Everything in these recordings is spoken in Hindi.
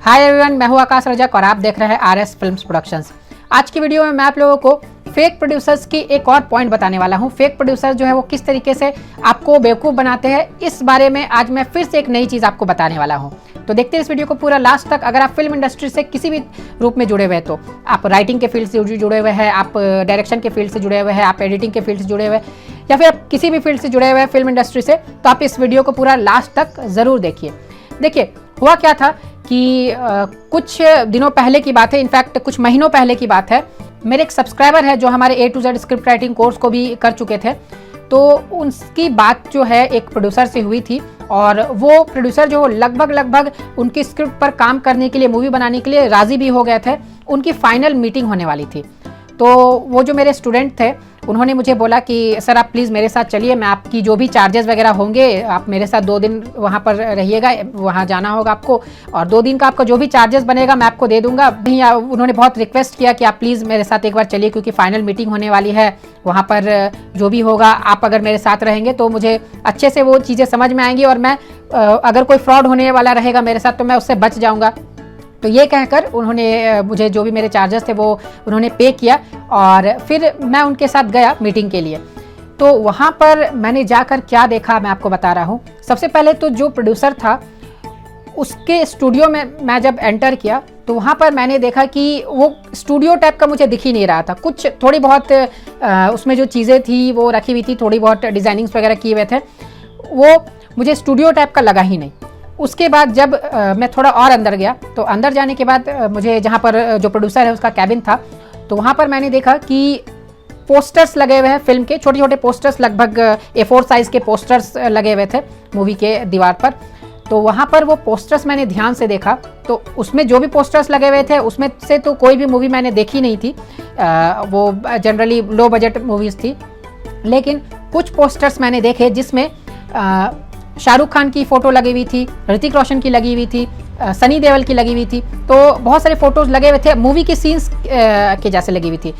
हाय एवरीवन, मैं हूं आकाश रजक और आप देख रहे हैं आरएस फिल्म्स प्रोडक्शंस। आज की वीडियो में मैं आप लोगों को फेक प्रोड्यूसर्स की एक और पॉइंट बताने वाला हूं। फेक प्रोड्यूसर जो है वो किस तरीके से आपको बेवकूफ़ बनाते हैं, इस बारे में आज मैं फिर से एक नई चीज़ आपको बताने वाला हूं। तो देखते हैं इस वीडियो को पूरा लास्ट तक। अगर आप फिल्म इंडस्ट्री से किसी भी रूप में जुड़े हुए हैं, तो आप राइटिंग के फील्ड से जुड़े हुए हैं, आप डायरेक्शन के फील्ड से जुड़े हुए हैं, आप एडिटिंग के फील्ड से जुड़े हुए हैं, या फिर आप किसी भी फील्ड से जुड़े हुए हैं फिल्म इंडस्ट्री से, तो आप इस वीडियो को पूरा लास्ट तक ज़रूर देखिए। देखिए, हुआ क्या था कि कुछ दिनों पहले की बात है, इनफैक्ट कुछ महीनों पहले की बात है। मेरे एक सब्सक्राइबर है जो हमारे A to Z script writing course को भी कर चुके थे, तो उनकी बात जो है एक प्रोड्यूसर से हुई थी, और वो प्रोड्यूसर जो लगभग उनकी स्क्रिप्ट पर काम करने के लिए, मूवी बनाने के लिए राज़ी भी हो गए थे। उनकी फाइनल मीटिंग होने वाली थी, तो वो जो मेरे स्टूडेंट थे उन्होंने मुझे बोला कि सर आप प्लीज़ मेरे साथ चलिए, मैं आपकी जो भी चार्जेस वगैरह होंगे, आप मेरे साथ 2 दिन वहाँ पर रहिएगा, वहाँ जाना होगा आपको, और 2 दिन का आपका जो भी चार्जेस बनेगा मैं आपको दे दूँगा। उन्होंने बहुत रिक्वेस्ट किया कि आप प्लीज़ मेरे साथ एक बार चलिए, क्योंकि फाइनल मीटिंग होने वाली है, वहाँ पर जो भी होगा आप अगर मेरे साथ रहेंगे तो मुझे अच्छे से वो चीज़ें समझ में आएंगी, और मैं अगर कोई फ्रॉड होने वाला रहेगा मेरे साथ तो मैं उससे बच जाऊँगा। तो ये कहकर उन्होंने मुझे जो भी मेरे चार्जेस थे वो उन्होंने पे किया, और फिर मैं उनके साथ गया मीटिंग के लिए। तो वहाँ पर मैंने जाकर क्या देखा मैं आपको बता रहा हूँ। सबसे पहले तो जो प्रोड्यूसर था उसके स्टूडियो में मैं जब एंटर किया तो वहाँ पर मैंने देखा कि वो स्टूडियो टाइप का मुझे दिख ही नहीं रहा था। कुछ थोड़ी बहुत उसमें जो चीज़ें थी वो रखी हुई थी, थोड़ी बहुत डिज़ाइनिंग्स वगैरह किए हुए थे, वो मुझे स्टूडियो टाइप का लगा ही नहीं। उसके बाद जब मैं थोड़ा और अंदर गया, तो अंदर जाने के बाद मुझे जहाँ पर जो प्रोड्यूसर है उसका कैबिन था, तो वहाँ पर मैंने देखा कि पोस्टर्स लगे हुए हैं फिल्म के, छोटे छोटे पोस्टर्स, लगभग A4 साइज़ के पोस्टर्स लगे हुए थे मूवी के दीवार पर। तो वहाँ पर वो पोस्टर्स मैंने ध्यान से देखा, तो उसमें जो भी पोस्टर्स लगे हुए थे उसमें से तो कोई भी मूवी मैंने देखी नहीं थी, वो जनरली लो बजट मूवीज़ थी। लेकिन कुछ पोस्टर्स मैंने देखे जिसमें शाहरुख खान की फ़ोटो लगी हुई थी, ऋतिक रोशन की लगी हुई थी, सनी देओल की लगी हुई थी, तो बहुत सारे फ़ोटोज़ लगे हुए थे, मूवी की सीन्स के जैसे लगी हुई थी।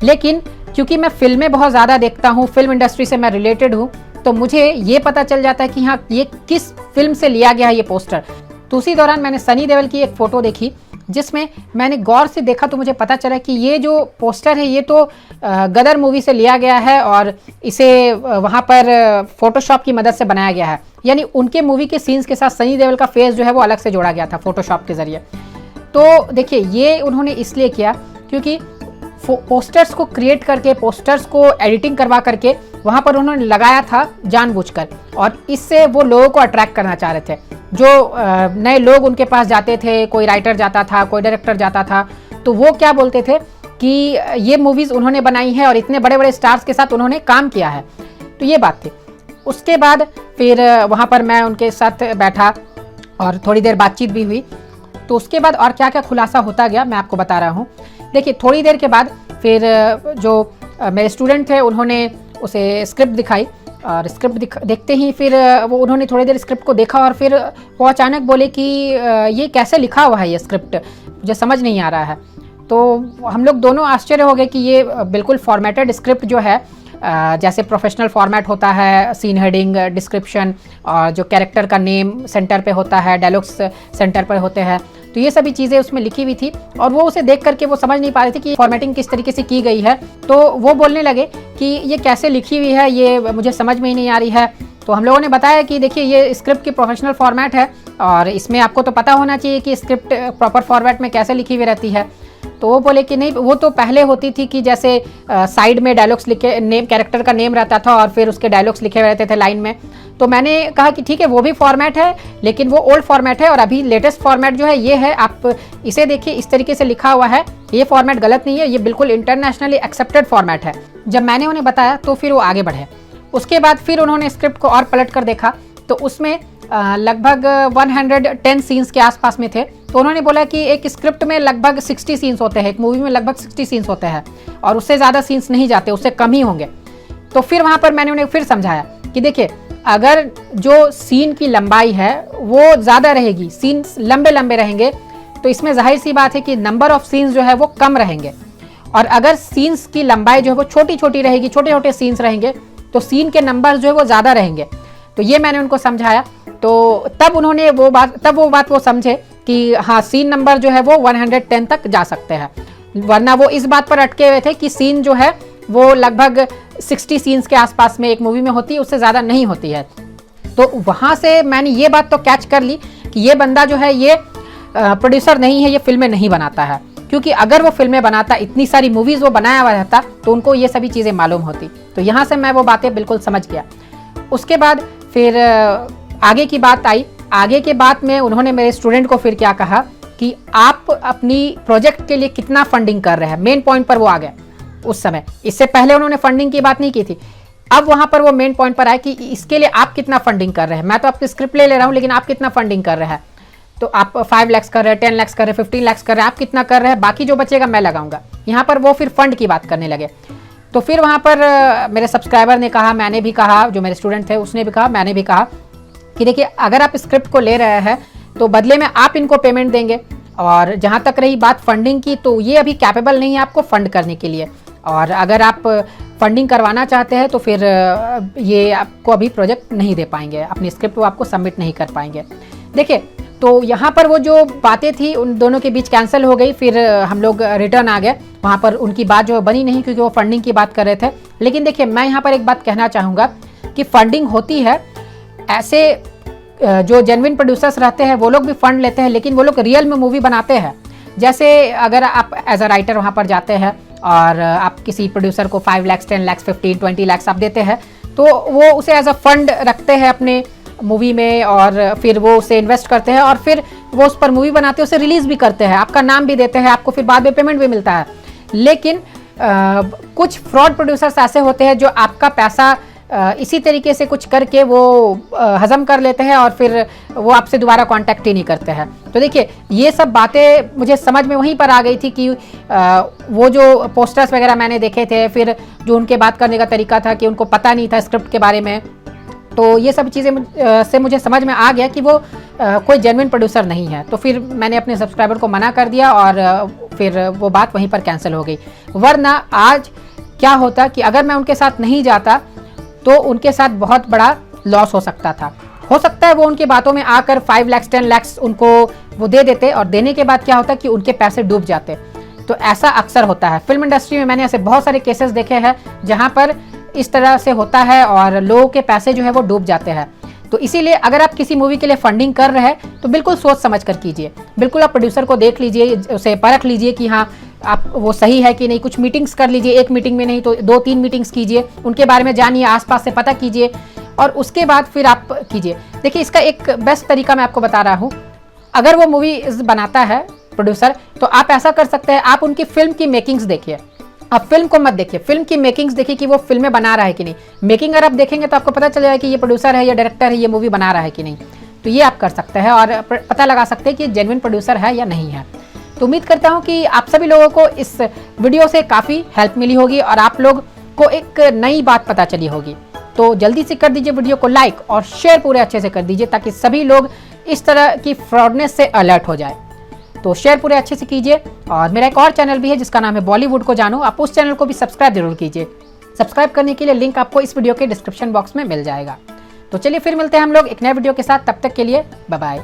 लेकिन क्योंकि मैं फ़िल्में बहुत ज़्यादा देखता हूँ, फिल्म इंडस्ट्री से मैं रिलेटेड हूँ, तो मुझे ये पता चल जाता है कि हाँ ये किस फिल्म से लिया गया है ये पोस्टर। तो उसी दौरान मैंने सनी देओल की एक फ़ोटो देखी, जिसमें मैंने गौर से देखा तो मुझे पता चला कि ये जो पोस्टर है ये तो गदर मूवी से लिया गया है, और इसे वहाँ पर फोटोशॉप की मदद से बनाया गया है। यानी उनके मूवी के सीन्स के साथ सनी देओल का फेस जो है वो अलग से जोड़ा गया था फोटोशॉप के ज़रिए। तो देखिए, ये उन्होंने इसलिए किया क्योंकि पोस्टर्स को क्रिएट करके, पोस्टर्स को एडिटिंग करवा करके वहाँ पर उन्होंने लगाया था जानबूझकर, और इससे वो लोगों को अट्रैक्ट करना चाह रहे थे। जो नए लोग उनके पास जाते थे, कोई राइटर जाता था, कोई डायरेक्टर जाता था, तो वो क्या बोलते थे कि ये मूवीज़ उन्होंने बनाई है और इतने बड़े बड़े स्टार्स के साथ उन्होंने काम किया है। तो ये बात थी। उसके बाद फिर वहाँ पर मैं उनके साथ बैठा और थोड़ी देर बातचीत भी हुई। तो उसके बाद और क्या क्या खुलासा होता गया मैं आपको बता रहा हूँ। देखिए, थोड़ी देर के बाद फिर जो मेरे स्टूडेंट थे उन्होंने उसे स्क्रिप्ट दिखाई, और स्क्रिप्ट देखते ही फिर वो उन्होंने थोड़ी देर स्क्रिप्ट को देखा, और फिर वो अचानक बोले कि ये कैसे लिखा हुआ है, ये स्क्रिप्ट मुझे समझ नहीं आ रहा है। तो हम लोग दोनों आश्चर्य हो गए कि ये बिल्कुल फॉर्मेटेड स्क्रिप्ट जो है, जैसे प्रोफेशनल फॉर्मेट होता है, सीन हेडिंग, डिस्क्रिप्शन, और जो कैरेक्टर का नेम सेंटर पे होता है, डायलॉग्स सेंटर पर होते हैं, तो ये सभी चीज़ें उसमें लिखी हुई थी, और वो उसे देख करके वो समझ नहीं पा रहे थे कि फॉर्मेटिंग किस तरीके से की गई है। तो वो बोलने लगे कि ये कैसे लिखी हुई है, ये मुझे समझ में ही नहीं आ रही है। तो हम लोगों ने बताया कि देखिए, ये स्क्रिप्ट की प्रोफेशनल फॉर्मेट है, और इसमें आपको तो पता होना चाहिए कि स्क्रिप्ट प्रॉपर फॉर्मेट में कैसे लिखी हुई रहती है। तो वो बोले कि नहीं, वो तो पहले होती थी कि जैसे साइड में डायलॉग्स लिखे, नेम, कैरेक्टर का नेम रहता था, और फिर उसके डायलॉग्स लिखे हुए रहते थे लाइन में। तो मैंने कहा कि ठीक है, वो भी फॉर्मेट है, लेकिन वो ओल्ड फॉर्मेट है, और अभी लेटेस्ट फॉर्मेट जो है ये है, आप इसे देखिए, इस तरीके से लिखा हुआ है, ये फॉर्मेट गलत नहीं है, ये बिल्कुल इंटरनेशनली एक्सेप्टेड फॉर्मेट है। जब मैंने उन्हें बताया तो फिर वो आगे बढ़े। उसके बाद फिर उन्होंने स्क्रिप्ट को और पलट कर देखा, तो उसमें लगभग 110 सीन्स के आसपास में थे। तो उन्होंने बोला कि एक स्क्रिप्ट में लगभग 60 सीन्स होते हैं, एक मूवी में लगभग 60 सीन्स होते हैं, और उससे ज़्यादा सीन्स नहीं जाते, उससे कम ही होंगे। तो फिर वहाँ पर मैंने उन्हें फिर समझाया कि देखिए, अगर जो सीन की लंबाई है वो ज़्यादा रहेगी, सीन्स लंबे लंबे रहेंगे, तो इसमें जाहिर सी बात है कि नंबर ऑफ सीन्स जो है वो कम रहेंगे, और अगर सीन्स की लंबाई जो है वो छोटी छोटी रहेगी, छोटे छोटे सीन्स रहेंगे, तो सीन के नंबर जो है वो ज़्यादा रहेंगे। तो ये मैंने उनको समझाया। तो तब वो बात वो समझे कि हाँ सीन नंबर जो है वो 110 तक जा सकते हैं, वरना वो इस बात पर अटके हुए थे कि सीन जो है वो लगभग 60 सीन्स के आसपास में एक मूवी में होती है, उससे ज़्यादा नहीं होती है। तो वहाँ से मैंने ये बात तो कैच कर ली कि ये बंदा जो है ये प्रोड्यूसर नहीं है, ये फिल्में नहीं बनाता है, क्योंकि अगर वो फिल्में बनाता, इतनी सारी मूवीज़ वो बनाया हुआ रहता तो उनको ये सभी चीज़ें मालूम होती। तो यहाँ से मैं वो बातें बिल्कुल समझ गया। उसके बाद फिर आगे की बात आई। आगे के बात में उन्होंने मेरे स्टूडेंट को फिर क्या कहा कि आप अपनी प्रोजेक्ट के लिए कितना फंडिंग कर रहे हैं, मेन पॉइंट पर वो आ गए उस समय। इससे पहले उन्होंने फंडिंग की बात नहीं की थी, अब वहां पर वो मेन पॉइंट पर आए कि इसके लिए आप कितना फंडिंग कर रहे हैं। मैं तो आपकी स्क्रिप्ट ले रहा हूं, लेकिन आप कितना फंडिंग कर रहे हैं। तो आप 5 लाख कर रहे हैं, 10 लाख कर रहे हैं, 15 लाख कर रहे हैं, आप कितना कर रहे हैं, बाकी जो बचेगा मैं लगाऊंगा। यहाँ पर वो फिर फंड की बात करने लगे। तो फिर वहाँ पर मेरे सब्सक्राइबर ने कहा, मैंने भी कहा, जो मेरे स्टूडेंट थे उसने भी कहा, मैंने भी कहा कि देखिए अगर आप स्क्रिप्ट को ले रहे हैं तो बदले में आप इनको पेमेंट देंगे, और जहाँ तक रही बात फंडिंग की, तो ये अभी कैपेबल नहीं है आपको फंड करने के लिए, और अगर आप फंडिंग करवाना चाहते हैं तो फिर ये आपको अभी प्रोजेक्ट नहीं दे पाएंगे, अपनी स्क्रिप्ट वो आपको सबमिट नहीं कर पाएंगे। देखिए तो यहाँ पर वो जो बातें थी उन दोनों के बीच कैंसिल हो गई। फिर हम लोग रिटर्न आ गए, वहाँ पर उनकी बात जो बनी नहीं, क्योंकि वो फंडिंग की बात कर रहे थे। लेकिन देखिए मैं यहाँ पर एक बात कहना चाहूँगा कि फंडिंग होती है, ऐसे जो जेन्युइन प्रोड्यूसर्स रहते हैं वो लोग भी फंड लेते हैं, लेकिन वो लोग रियल में मूवी बनाते हैं। जैसे अगर आप एज अ राइटर वहाँ पर जाते हैं और आप किसी प्रोड्यूसर को 5 लाख, 10 लाख, 15, 20 लाख आप देते हैं, तो वो उसे एज अ फंड रखते हैं अपने मूवी में, और फिर वो उसे इन्वेस्ट करते हैं, और फिर वो उस पर मूवी बनाते हैं, उसे रिलीज़ भी करते हैं, आपका नाम भी देते हैं, आपको फिर बाद में पेमेंट भी मिलता है। लेकिन कुछ फ्रॉड प्रोड्यूसर्स ऐसे होते हैं जो आपका पैसा इसी तरीके से कुछ करके वो हजम कर लेते हैं, और फिर वो आपसे दोबारा कांटेक्ट ही नहीं करते हैं। तो देखिए ये सब बातें मुझे समझ में वहीं पर आ गई थी कि वो जो पोस्टर्स वगैरह मैंने देखे थे, फिर जो उनके बात करने का तरीका था कि उनको पता नहीं था स्क्रिप्ट के बारे में, तो ये सब चीज़ें से मुझे समझ में आ गया कि वो कोई जेन्युइन प्रोड्यूसर नहीं है। तो फिर मैंने अपने सब्सक्राइबर को मना कर दिया, और फिर वो बात वहीं पर कैंसिल हो गई। वरना आज क्या होता कि अगर मैं उनके साथ नहीं जाता तो उनके साथ बहुत बड़ा लॉस हो सकता था। हो सकता है वो उनकी बातों में आकर 5 लाख, 10 लाख उनको वो दे देते, और देने के बाद क्या होता कि उनके पैसे डूब जाते। तो ऐसा अक्सर होता है फिल्म इंडस्ट्री में। मैंने ऐसे बहुत सारे केसेस देखे हैं जहाँ पर इस तरह से होता है और लोगों के पैसे जो है वो डूब जाते हैं। तो इसीलिए अगर आप किसी मूवी के लिए फंडिंग कर रहे हैं तो बिल्कुल सोच समझ कर कीजिए। बिल्कुल आप प्रोड्यूसर को देख लीजिए, उसे परख लीजिए कि हाँ आप वो सही है कि नहीं। कुछ मीटिंग्स कर लीजिए, एक मीटिंग में नहीं तो 2-3 मीटिंग्स कीजिए, उनके बारे में जानिए, आसपास से पता कीजिए, और उसके बाद फिर आप कीजिए। देखिए इसका एक बेस्ट तरीका मैं आपको बता रहा हूँ। अगर वो मूवी बनाता है प्रोड्यूसर, तो आप ऐसा कर सकते हैं, आप उनकी फिल्म की मेकिंग्स देखिए। आप फिल्म को मत देखिए, फिल्म की मेकिंग्स देखिए कि वो फिल्में बना रहा है कि नहीं। मेकिंग अगर आप देखेंगे तो आपको पता चल जाएगा कि ये प्रोड्यूसर है या डायरेक्टर है, ये मूवी बना रहा है कि नहीं। तो ये आप कर सकते हैं और पता लगा सकते हैं कि जेन्युइन प्रोड्यूसर है या नहीं है। तो उम्मीद करता हूँ कि आप सभी लोगों को इस वीडियो से काफ़ी हेल्प मिली होगी और आप लोग को एक नई बात पता चली होगी। तो जल्दी से कर दीजिए वीडियो को लाइक और शेयर पूरे अच्छे से कर दीजिए, ताकि सभी लोग इस तरह की फ्रॉडनेस से अलर्ट हो जाए। तो शेयर पूरे अच्छे से कीजिए। और मेरा एक और चैनल भी है जिसका नाम है बॉलीवुड को जानो, आप उस चैनल को भी सब्सक्राइब जरूर कीजिए। सब्सक्राइब करने के लिए लिंक आपको इस वीडियो के डिस्क्रिप्शन बॉक्स में मिल जाएगा। तो चलिए फिर मिलते हैं हम लोग एक नए वीडियो के साथ, तब तक के लिए बाय बाय।